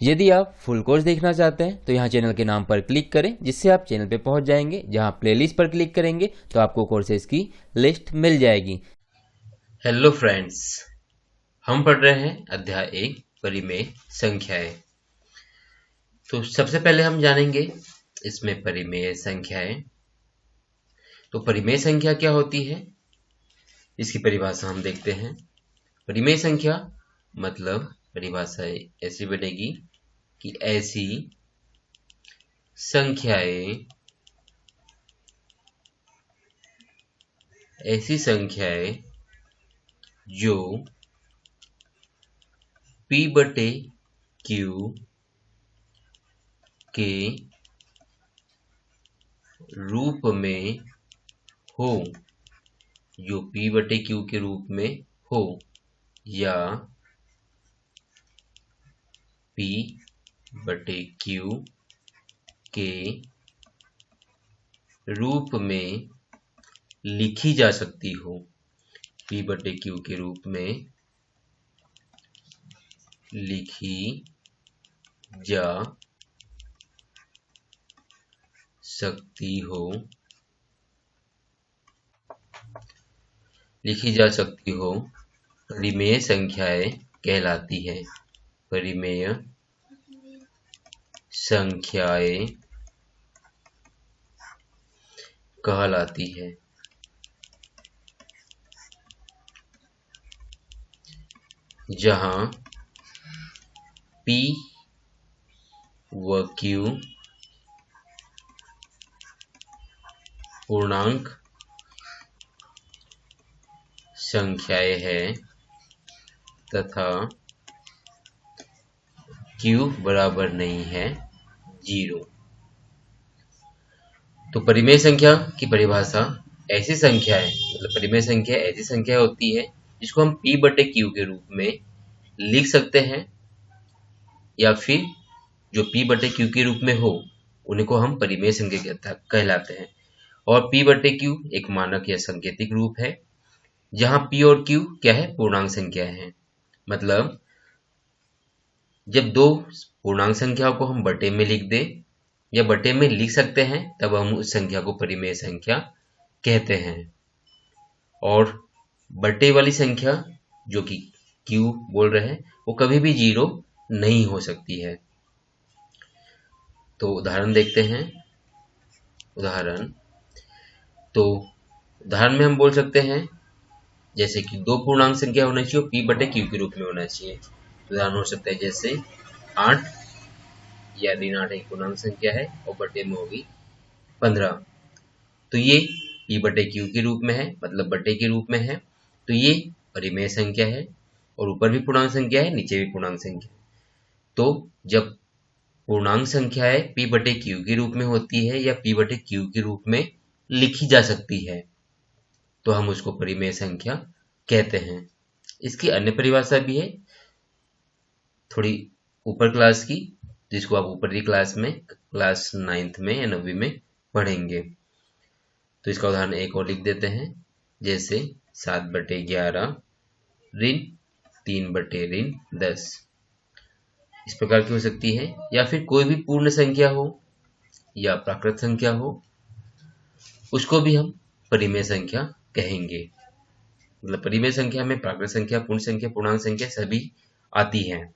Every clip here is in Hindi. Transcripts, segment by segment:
यदि आप फुल कोर्स देखना चाहते हैं तो यहाँ चैनल के नाम पर क्लिक करें, जिससे आप चैनल पे पहुंच जाएंगे। जहां प्लेलिस्ट पर क्लिक करेंगे तो आपको कोर्सेज की लिस्ट मिल जाएगी। हेलो फ्रेंड्स, हम पढ़ रहे हैं अध्याय 1 परिमेय संख्याएं। तो सबसे पहले हम जानेंगे इसमें परिमेय संख्याएं। तो परिमेय संख्या क्या होती है, इसकी परिभाषा हम देखते हैं। परिमेय संख्या मतलब परिभाषा ऐसी बनेगी कि ऐसी संख्याएं जो P/Q के रूप में हो, जो P/Q के रूप में हो या P/Q के रूप में लिखी जा सकती हो। P/Q के रूप में लिखी जा सकती हो, परिमेय संख्याएं कहलाती है। परिमेय संख्याएं कहलाती है। जहां P व Q पूर्णांक संख्याएं हैं तथा Q बराबर नहीं है 0। तो परिमेय संख्या की परिभाषा ऐसी संख्याएं, मतलब परिमेय संख्या ऐसी संख्या होती है जिसको हम P/Q के रूप में लिख सकते हैं, या फिर जो P/Q के रूप में हो उन्हीं को हम परिमेय संख्या कहलाते हैं। और P/Q एक मानक या सांकेतिक रूप है, जहां P और Q क्या है, पूर्णांक संख्याएं हैं। मतलब जब दो पूर्णांक संख्याओं को हम बटे में लिख दें या बटे में लिख सकते हैं, तब हम उस संख्या को परिमेय संख्या कहते हैं। और बटे वाली संख्या जो कि Q बोल रहे हैं, वो कभी भी 0 नहीं हो सकती है। तो उदाहरण देखते हैं। उदाहरण में हम बोल सकते हैं जैसे कि दो पूर्णांक संख्या होना चाहिए, P/Q के रूप में होना चाहिए। उदाहरण हो सकता है जैसे 8 या ऋण 8 एक पूर्णांक संख्या है और बटे में होगी 15। तो ये P/Q के रूप में है, मतलब बटे के रूप में है। तो ये परिमेय संख्या है, और ऊपर भी पूर्णांक संख्या है, नीचे भी पूर्णांक संख्या है। तो जब पूर्णांक संख्याएं P/Q के रूप में होती है या P/Q के रूप में लिखी जा सकती है, तो हम उसको परिमेय संख्या कहते हैं। इसकी अन्य परिभाषा भी है, थोड़ी ऊपर क्लास की, जिसको आप ऊपरी क्लास में क्लास 9th में या 9वीं में पढ़ेंगे। तो इसका उदाहरण एक और लिख देते हैं, जैसे 7/11 ऋण 3/10 इस प्रकार की हो सकती है। या फिर कोई भी पूर्ण संख्या हो या प्राकृत संख्या हो, उसको भी हम परिमेय संख्या कहेंगे। मतलब परिमेय संख्या में प्राकृत संख्या, पूर्ण संख्या, पूर्णांक संख्या सभी आती हैं।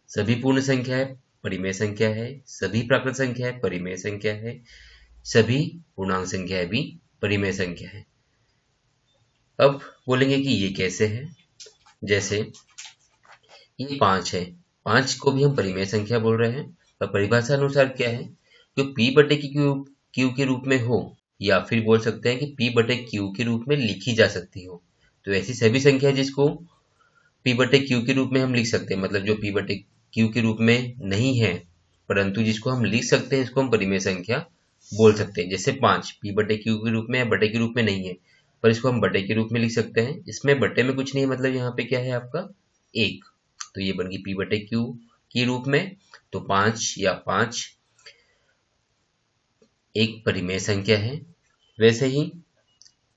सभी पूर्ण संख्या है परिमेय संख्या है, सभी प्राकृत संख्या है परिमेय संख्या है, सभी पूर्णांक संख्या भी परिमेय संख्या है। अब बोलेंगे कि ये कैसे है। जैसे ये 5 है, 5 को भी हम परिमेय संख्या बोल रहे हैं, पर परिभाषा अनुसार क्या है, जो P/Q के रूप में हो, या फिर बोल सकते हैं कि P/Q के रूप में लिखी जा सकती हो। तो ऐसी सभी संख्या जिसको P/Q के रूप में हम लिख सकते हैं, मतलब जो P/Q के रूप में नहीं है परंतु जिसको हम लिख सकते हैं, इसको हम परिमेय संख्या बोल सकते हैं। जैसे 5 P/Q के रूप में या बटे के रूप में नहीं है, पर इसको हम बटे के रूप में लिख सकते हैं। इसमें बटे में कुछ नहीं है, मतलब यहाँ पे क्या है आपका 1, तो ये बन गई P/Q के रूप में। तो 5 या 5 एक परिमेय संख्या है। वैसे ही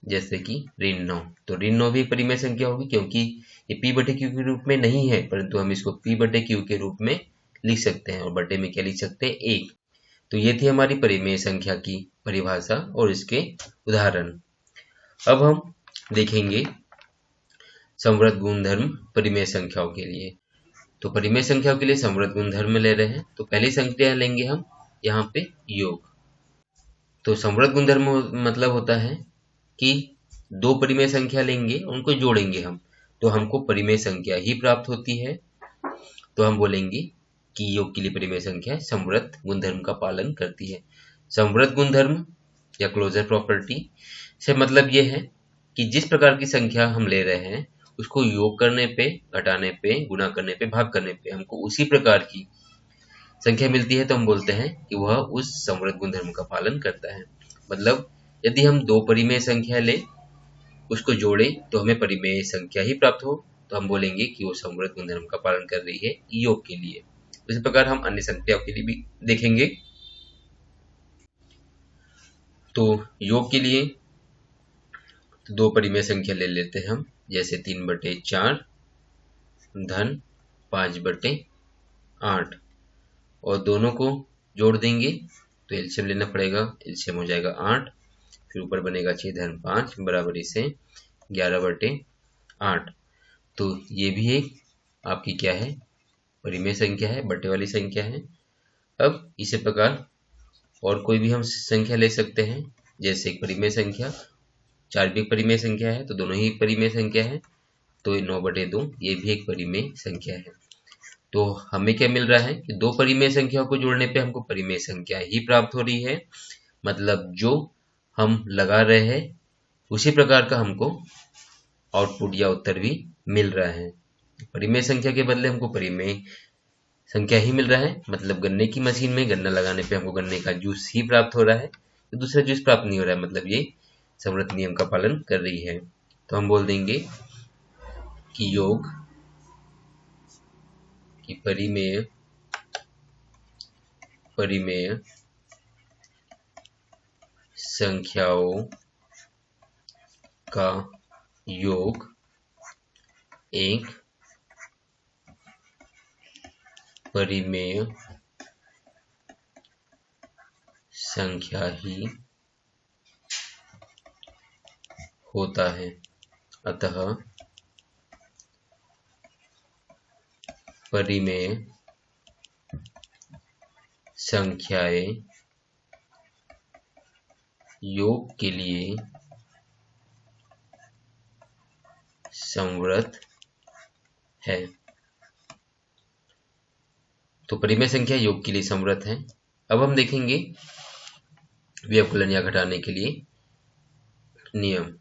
जैसे कि ऋण 9, तो ऋण 9 भी परिमेय संख्या होगी, क्योंकि ये P/Q के रूप में नहीं है, परंतु हम इसको P/Q के रूप में लिख सकते हैं और बटे में क्या लिख सकते हैं 1। तो ये थी हमारी परिमेय संख्या की परिभाषा और इसके उदाहरण। अब हम देखेंगे संवृत गुणधर्म परिमेय संख्याओं के लिए। तो परिमेय संख्याओं के लिए संवृत गुणधर्म ले रहे हैं, तो पहली संख्या लेंगे हम यहाँ पे योग। तो संवृत गुणधर्म मतलब होता है कि दो परिमेय संख्या लेंगे, उनको जोड़ेंगे हम, तो हमको परिमेय संख्या ही प्राप्त होती है। तो हम बोलेंगे कि योग के लिए परिमेय संख्या संवृत गुणधर्म का पालन करती है। संवृत गुणधर्म या क्लोजर प्रॉपर्टी से मतलब ये है कि जिस प्रकार की संख्या हम ले रहे हैं उसको योग करने पे, घटाने पे, गुणा करने पे, भाग करने पे हमको उसी प्रकार की संख्या मिलती है, तो हम बोलते हैं कि वह उस संवृत गुणधर्म का पालन करता है। मतलब यदि हम दो परिमेय संख्या ले, उसको जोड़े तो हमें परिमेय संख्या ही प्राप्त हो, तो हम बोलेंगे कि वो संवृत गुणधर्म का पालन कर रही है योग के लिए। इसी प्रकार हम अन्य संख्याओं के लिए भी देखेंगे। तो योग के लिए तो दो परिमेय संख्या ले लेते हैं हम, जैसे 3/4 धन 5/8 और दोनों को जोड़ देंगे तो एलसीएम लेना पड़ेगा। एलसीएम हो जाएगा 8, फिर ऊपर बनेगा 6 धन 5 बराबरी से 11/8। तो ये भी एक आपकी क्या है, परिमेय संख्या है, बटे वाली संख्या है। अब इसी प्रकार और कोई भी हम संख्या ले सकते हैं, जैसे एक परिमेय संख्या 4 भी एक परिमेय संख्या है, तो दोनों ही एक परिमेय संख्या है। तो 9/2 ये भी एक परिमेय संख्या है। तो हमें क्या मिल रहा है कि दो परिमेय संख्याओं को जोड़ने पे हमको परिमेय संख्या ही प्राप्त हो रही है। मतलब जो हम लगा रहे हैं उसी प्रकार का हमको आउटपुट या उत्तर भी मिल रहा है। परिमेय संख्या के बदले हमको परिमेय संख्या ही मिल रहा है। मतलब गन्ने की मशीन में गन्ना लगाने पे हमको गन्ने का जूस ही प्राप्त हो रहा है, तो दूसरा जूस प्राप्त नहीं हो रहा है। मतलब ये संवृत नियम का पालन कर रही है। तो हम बोल देंगे कि योग की परिमेय संख्याओं का योग एक परिमेय संख्या ही होता है। अतः परिमेय संख्याएं योग के लिए संवृत है। तो परिमेय संख्या योग के लिए संवृत है। अब हम देखेंगे व्यवकलन या घटाने के लिए नियम।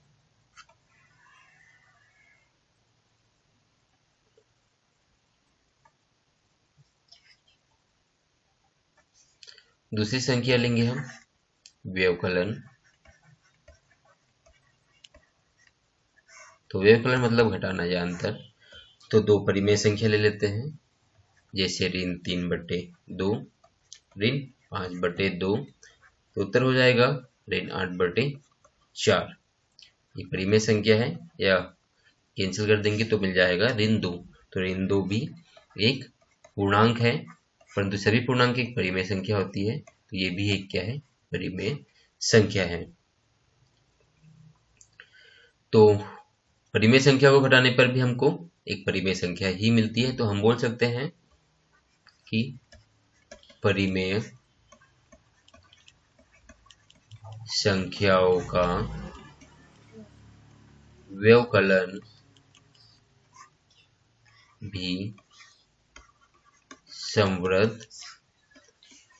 दूसरी संख्या लेंगे हम व्यवकलन। तो व्यवकलन मतलब घटाना या अंतर। तो दो परिमेय संख्या ले लेते हैं, जैसे ऋण 3/2, ऋण 5/2, तो उत्तर हो जाएगा ऋण 8/4। ये परिमेय संख्या है, या कैंसिल कर देंगे तो मिल जाएगा ऋण 2। तो ऋण 2 भी एक पूर्णांक है, परंतु सभी पूर्णांक एक परिमेय संख्या होती है, तो ये भी एक क्या है, परिमेय संख्या है। तो परिमेय संख्या को घटाने पर भी हमको एक परिमेय संख्या ही मिलती है। तो हम बोल सकते हैं कि परिमेय संख्याओं का व्यवकलन भी संवृत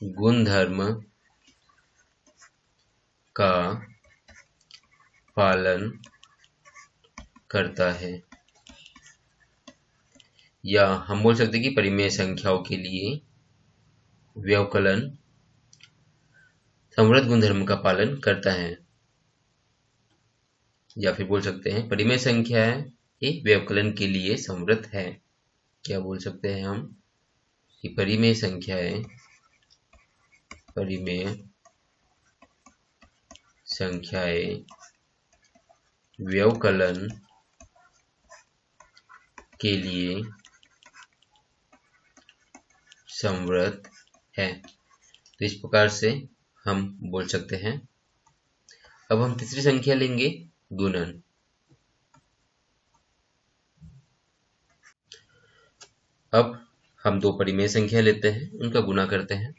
गुणधर्म का पालन करता है। या हम बोल सकते हैं कि परिमेय संख्याओं के लिए व्यवकलन संवृत गुणधर्म का पालन करता है। या फिर बोल सकते हैं परिमेय संख्या एक व्यवकलन के लिए संवृत है। क्या बोल सकते हैं हम कि परिमेय संख्याएं व्यवकलन के लिए संवृत है। तो इस प्रकार से हम बोल सकते हैं। अब हम तीसरी संख्या लेंगे गुणन। अब हम दो परिमेय संख्या लेते हैं, उनका गुणा करते हैं।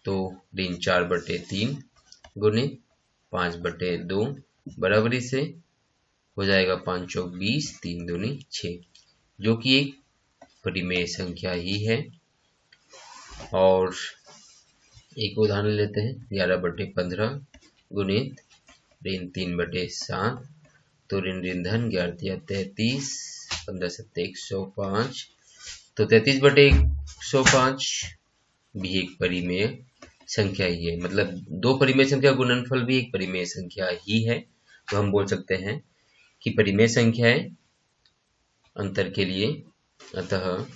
तो ऋण 4/3 गुणित 5/2 बराबरी से हो जाएगा 5 चौक 20, 3 दूनी 6, जो कि एक परिमेय संख्या ही है। और एक उदाहरण लेते हैं 11/15 गुणित ऋण 3/7, तो ऋण धन 11 33, 15 7 105, तो 33/105 भी एक परिमेय संख्या ही है। मतलब दो परिमेय संख्या गुणनफल भी एक परिमेय संख्या ही है। तो हम बोल सकते हैं कि परिमेय संख्याएं अंतर के लिए, अतः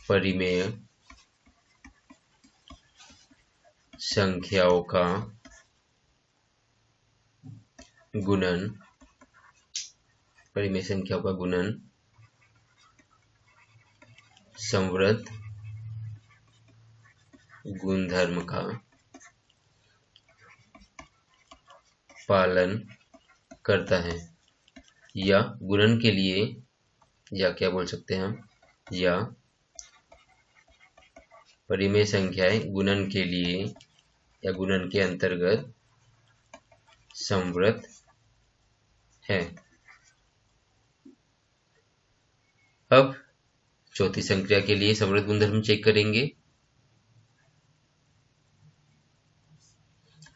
परिमेय संख्याओं का गुणन, परिमेय संख्याओं का गुणन संवृत गुणधर्म का पालन करता है। या गुणन के लिए, या क्या बोल सकते हैं हम, या परिमेय संख्याएं गुणन के लिए या गुणन के अंतर्गत संवृत है। अब चौथी संख्या के लिए संवृत गुणधर्म चेक करेंगे।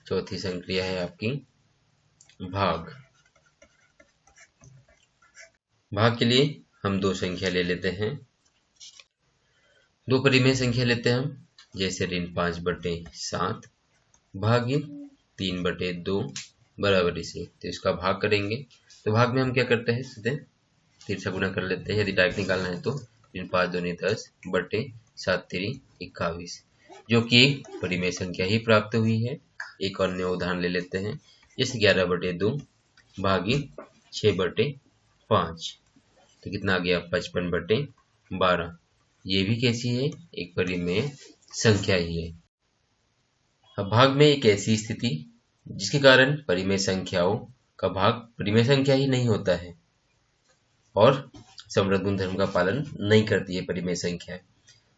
चौथी संख्या है आपकी भाग। भाग के लिए हम दो संख्या ले लेते हैं, दो परिमेय संख्या लेते हैं हम, जैसे ऋण 5/7 भागित 3/2 बराबरी से। तो इसका भाग करेंगे। तो भाग में हम क्या करते हैं, सीधे 3 से गुणा कर लेते हैं। यदि डायरेक्ट निकालना है तो ऋण 5 दूनी 10 बटे 7 3 21, जो कि एक परिमेय संख्या ही प्राप्त हुई है। एक अन्य उदाहरण ले लेते हैं, जैसे 11/2 भागित 6/5, तो कितना आ गया 55/12। ये भी कैसी है, एक परिमेय संख्या ही है। अब भाग में एक ऐसी स्थिति जिसके कारण परिमेय संख्याओं का भाग परिमेय संख्या ही नहीं होता है और संवृत गुणधर्म का पालन नहीं करती है परिमेय संख्या,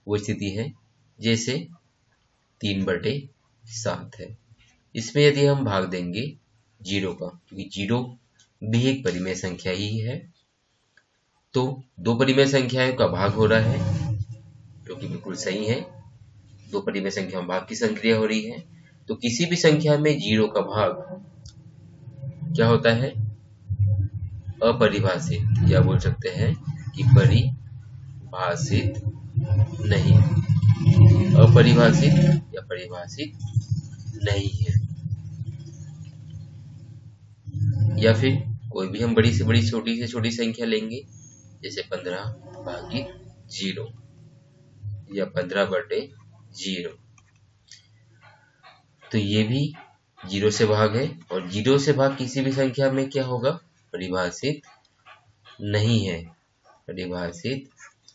वो स्थिति है जैसे 3/7 है। इसमें यदि हम भाग देंगे 0 का, क्योंकि 0 भी एक परिमेय संख्या ही है, तो दो परिमेय संख्याओं का भाग हो रहा है, जो कि बिल्कुल सही है। दो परिमेय संख्या में भाग की संक्रिया हो रही है, तो किसी भी संख्या में 0 का भाग क्या होता है, अपरिभाषित, या बोल सकते हैं कि परिभाषित नहीं, अपरिभाषित या परिभाषित नहीं है। या फिर कोई भी हम बड़ी से बड़ी छोटी से छोटी संख्या लेंगे, जैसे 15/0 या 15/0, तो ये भी 0 से भाग है, और 0 से भाग किसी भी संख्या में क्या होगा, परिभाषित नहीं है, परिभाषित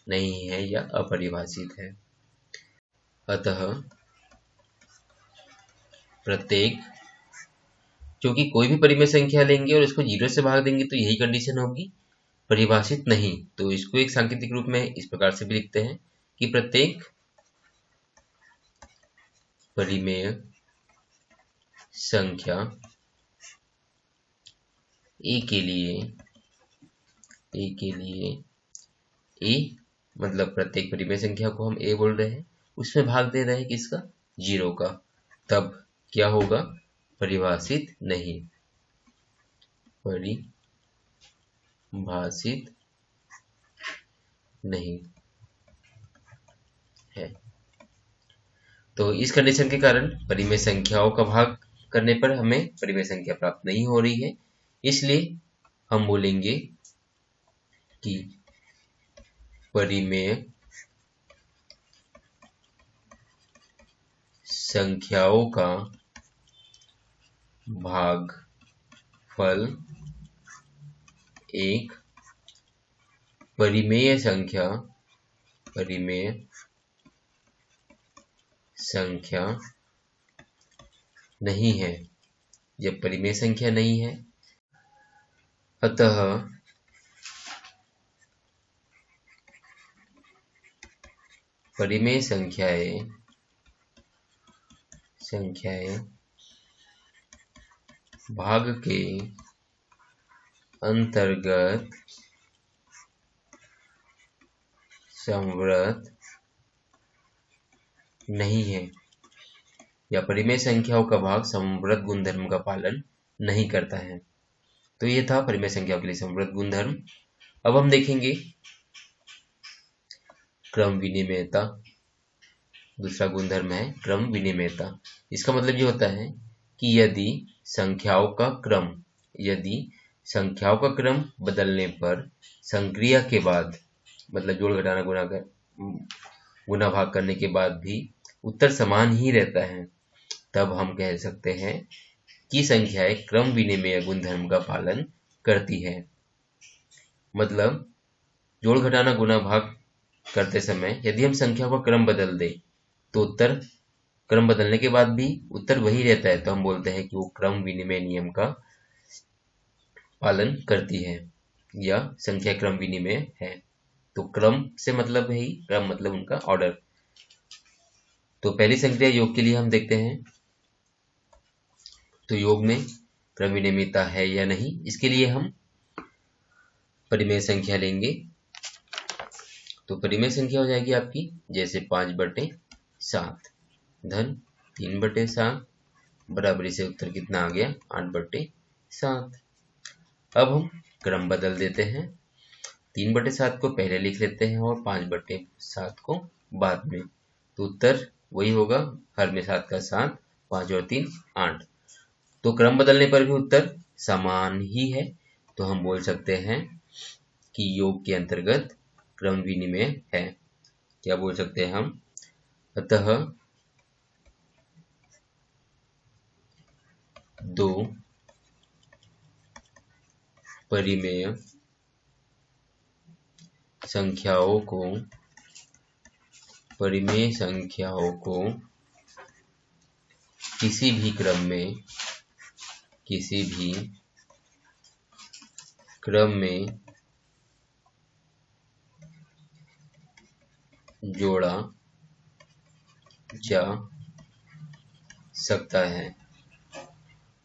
नहीं है या अपरिभाषित है। अतः प्रत्येक, क्योंकि कोई भी परिमेय संख्या लेंगे और इसको 0 से भाग देंगे तो यही कंडीशन होगी, परिभाषित नहीं। तो इसको एक सांकेतिक रूप में इस प्रकार से भी लिखते हैं कि प्रत्येक परिमेय संख्या ए के लिए ए, मतलब प्रत्येक परिमेय संख्या को हम ए बोल रहे हैं, उसमें भाग दे रहे हैं किसका, 0 का, तब क्या होगा, परिभाषित नहीं, परिभाषित नहीं है। तो इस कंडीशन के कारण परिमेय संख्याओं का भाग करने पर हमें परिमेय संख्या प्राप्त नहीं हो रही है, इसलिए हम बोलेंगे कि परिमेय संख्याओं का भागफल एक परिमेय संख्या नहीं है। जब परिमेय संख्या नहीं है, अतः परिमेय संख्याएं भाग के अंतर्गत संवृत नहीं है, या परिमेय संख्याओं का भाग संवृत गुणधर्म का पालन नहीं करता है। तो ये था परिमेय संख्याओं के लिए संवृत गुणधर्म। अब हम देखेंगे क्रम विनिमेयता। दूसरा गुणधर्म है क्रम विनिमेयता। इसका मतलब ये होता है कि यदि संख्याओं का क्रम बदलने पर संक्रिया के बाद, मतलब जोड़ घटाना गुणा भाग करने के बाद भी उत्तर समान ही रहता है, तब हम कह सकते हैं कि संख्याएं क्रम विनिमेय गुणधर्म का पालन करती है। मतलब जोड़ घटाना गुणा भाग करते समय यदि हम संख्याओं का क्रम बदल दें तो क्रम बदलने के बाद भी उत्तर वही रहता है, तो हम बोलते हैं कि वो क्रम विनिमय नियम का पालन करती है या संख्या क्रम विनिमय है। तो क्रम से मतलब है ही, क्रम मतलब उनका ऑर्डर। तो पहली संक्रिया योग के लिए हम देखते हैं, तो योग में क्रम विनिमयता है या नहीं, इसके लिए हम परिमेय संख्या लेंगे। तो परिमेय संख्या हो जाएगी आपकी जैसे 5/7 धन 3/7 बराबरी से उत्तर कितना आ गया 8/7। अब हम क्रम बदल देते हैं, 3/7 को पहले लिख लेते हैं और 5/7 को बाद में, तो उत्तर वही होगा, हर में 7 का 7, 5 और 3 8। तो क्रम बदलने पर भी उत्तर समान ही है, तो हम बोल सकते हैं कि योग के अंतर्गत क्रम विनिमय है। क्या बोल सकते हैं हम? अतः दो परिमेय संख्याओं को किसी भी क्रम में जोड़ा जा सकता है।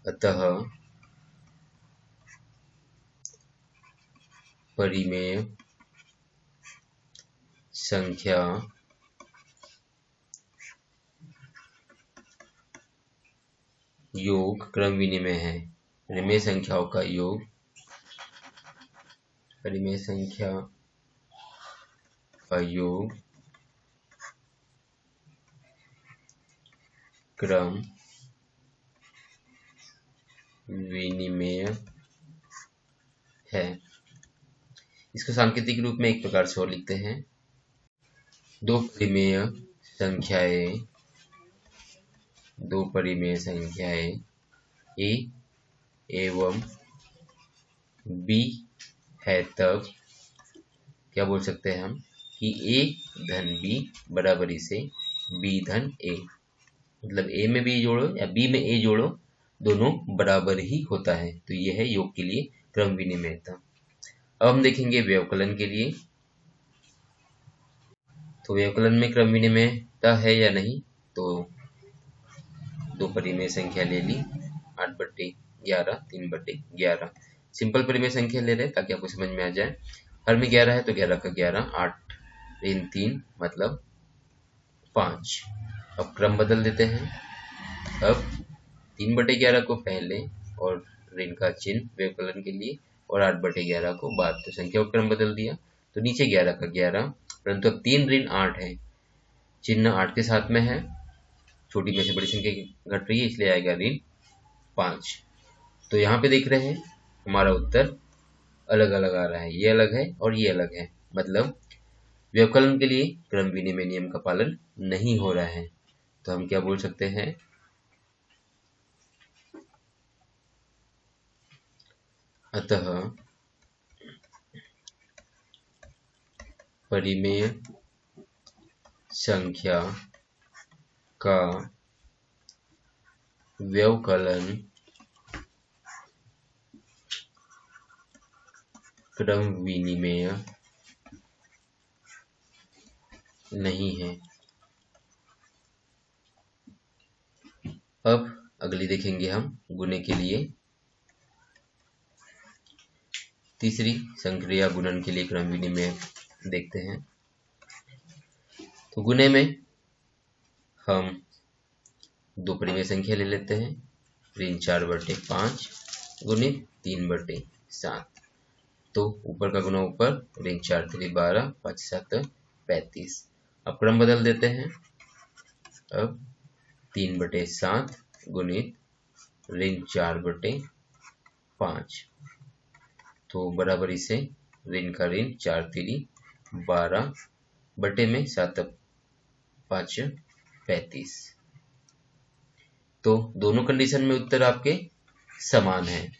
अतः परिमेय संख्या योग क्रम विनिमय है। परिमेय संख्याओं का योग क्रम विनिमय है। इसको सांकेतिक रूप में एक प्रकार से और लिखते हैं, दो परिमेय संख्याएं a एवं b है, तब क्या बोल सकते हैं हम कि a धन b बराबरी से b धन a, मतलब a में b जोड़ो या b में a जोड़ो, दोनों बराबर ही होता है। तो यह है योग के लिए क्रम विनिमयता। अब हम देखेंगे व्यवकलन के लिए। तो व्यवकलन में क्रम विनिमयता है या नहीं, तो दो परिमेय संख्या ले ली, 8/11 3/11। सिंपल परिमेय संख्या ले रहे हैं ताकि आपको समझ में आ जाए। हर में 11 है तो 11 का 11, 8 ऋण 3 मतलब 5। अब क्रम बदल देते हैं, अब 3/11 को पहले और ऋण का चिन्ह व्यवकलन के लिए और 8/11 को बाद, तो संख्या का क्रम बदल दिया। तो नीचे 11 का 11, परंतु अब 3 ऋण 8 है, चिन्ह 8 के साथ में है, छोटी में से बड़ी संख्या घट रही है इसलिए आएगा ऋण 5। तो यहाँ पे देख रहे हैं हमारा उत्तर अलग अलग आ रहा है, ये अलग है और ये अलग है, मतलब व्यवकलन के लिए क्रम विनिमय नियम का पालन नहीं हो रहा है। तो हम क्या बोल सकते हैं? अतः परिमेय संख्या का व्यवकलन क्रम विनिमेय नहीं है। अब अगली देखेंगे हम गुणे के लिए। तीसरी संक्रिया गुणन के लिए क्रम विनिमेय देखते हैं। तो गुणे में हम दो परिमेय संख्या ले लेते हैं, ऋण 4/5 गुणित 3/7। तो ऊपर का गुना ऊपर, ऋण 4 3 12, 5 7 35। अब क्रम बदल देते हैं। अब 3/7 गुणित ऋण 4/5, तो बराबरी से ऋण का ऋण 4 3 12 बटे में 7 5 35। तो दोनों कंडीशन में उत्तर आपके समान है,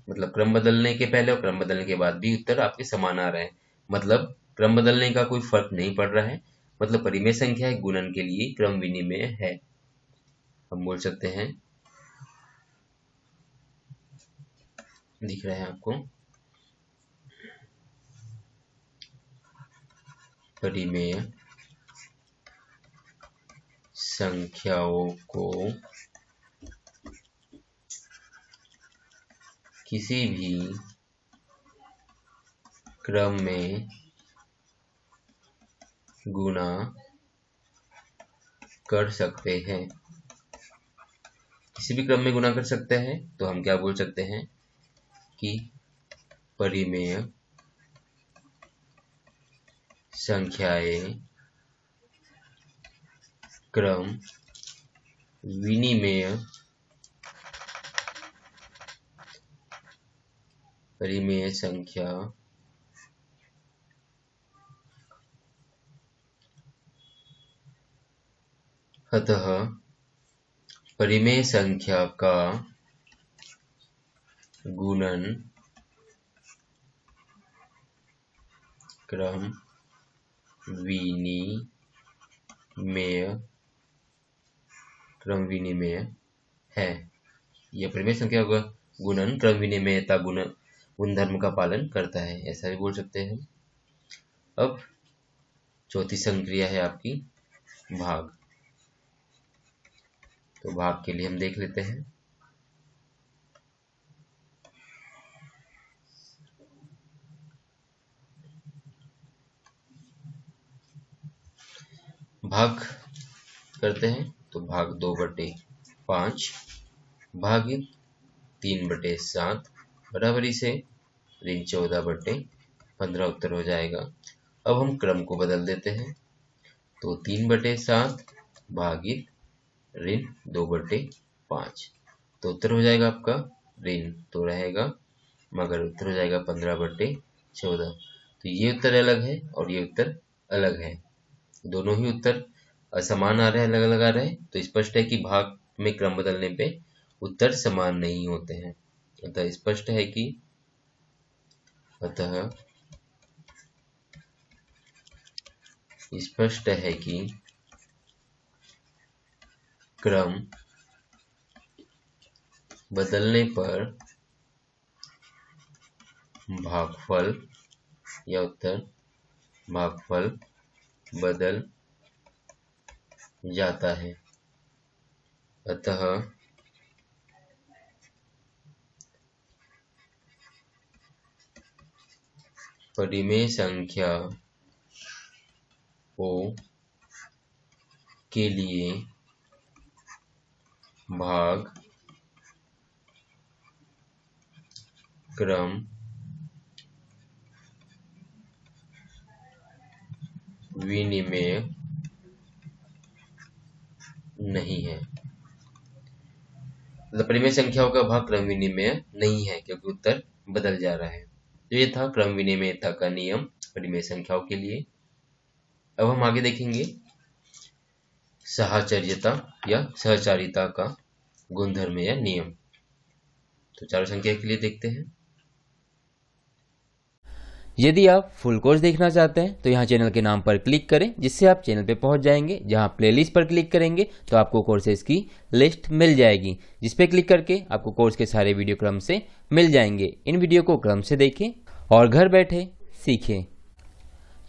मतलब क्रम बदलने के पहले और क्रम बदलने के बाद भी उत्तर आपके समान आ रहे हैं। मतलब क्रम बदलने का कोई फर्क नहीं पड़ रहा है, मतलब परिमेय संख्या गुणन के लिए क्रम विनिमेय है। हम बोल सकते हैं, दिख रहा है आपको, परिमेय संख्याओं को किसी भी क्रम में गुणा कर सकते हैं। किसी भी क्रम में गुणा कर सकते हैं, तो हम क्या बोल सकते हैं कि परिमेय संख्याएं क्रम विनिमेय परिमेय संख्या अतः परिमेय संख्या का गुणन क्रम विनिमेय है। यह परिमेय संख्या का गुणन क्रम विनिमेयता गुणधर्म का पालन करता है, ऐसा भी बोल सकते हैं। अब चौथी संक्रिया है आपकी भाग। तो भाग के लिए हम देख लेते हैं। भाग करते हैं, तो भाग 2/5 भागित 3/7 बराबरी से ऋण 14/15 उत्तर हो जाएगा। अब हम क्रम को बदल देते हैं, तो 3/7 भागित ऋण 2/5, तो उत्तर हो जाएगा आपका ऋण तो रहेगा, मगर उत्तर हो जाएगा 15/14। तो ये उत्तर अलग है और ये उत्तर अलग है, दोनों ही उत्तर असमान आ रहे हैं, अलग अलग आ रहे हैं। तो स्पष्ट है कि भाग में क्रम बदलने पे उत्तर समान नहीं होते हैं। अतः स्पष्ट है कि क्रम बदलने पर भागफल या उत्तर भागफल बदल जाता है। अतः परिमेय संख्या के लिए भाग क्रम विनिमेय नहीं है। मतलब परिमेय संख्याओं का भाग क्रम विनिमेय नहीं है, क्योंकि उत्तर बदल जा रहा है। तो ये था क्रम विनिमेयता का नियम परिमेय संख्याओं के लिए। अब हम आगे देखेंगे साहचर्यता या सहचारिता का गुणधर्म या नियम। तो चारों संख्या के लिए देखते हैं। यदि आप फुल कोर्स देखना चाहते हैं तो यहाँ चैनल के नाम पर क्लिक करें, जिससे आप चैनल पे पहुंच जाएंगे। जहां प्लेलिस्ट पर क्लिक करेंगे तो आपको कोर्सेज की लिस्ट मिल जाएगी, जिस पे क्लिक करके आपको कोर्स के सारे वीडियो क्रम से मिल जाएंगे। इन वीडियो को क्रम से देखें और घर बैठे सीखें।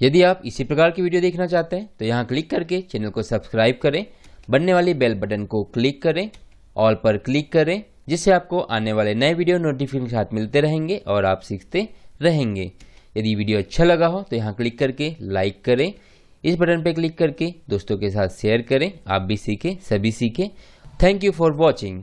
यदि आप इसी प्रकार की वीडियो देखना चाहते हैं तो यहाँ क्लिक करके चैनल को सब्सक्राइब करें, बनने वाली बेल बटन को क्लिक करें, ऑल पर क्लिक करें, जिससे आपको आने वाले नए वीडियो नोटिफिकेशन के साथ मिलते रहेंगे और आप सीखते रहेंगे। यदि वीडियो अच्छा लगा हो तो यहाँ क्लिक करके लाइक करें, इस बटन पर क्लिक करके दोस्तों के साथ शेयर करें। आप भी सीखें, सभी सीखें। Thank you for watching.